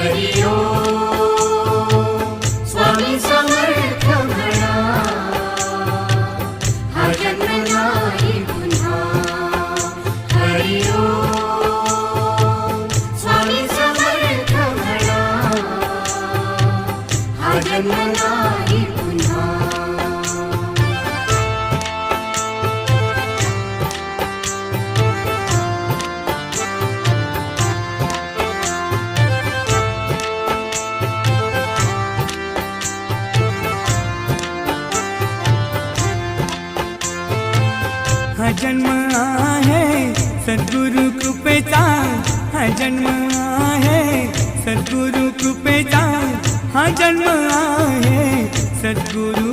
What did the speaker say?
हरि ओम स्वामी समर्थ म्हणा हा जन्म नाही पुन्हा हरि ओम स्वामी समर्थ म्हणा हा जन्म नाही पुन्हा हा जन्म आहे सद्गुरु कृपेचा हा जन्म आहे सद्गुरु कृपेचा हा जन्म आहे सद्गुरु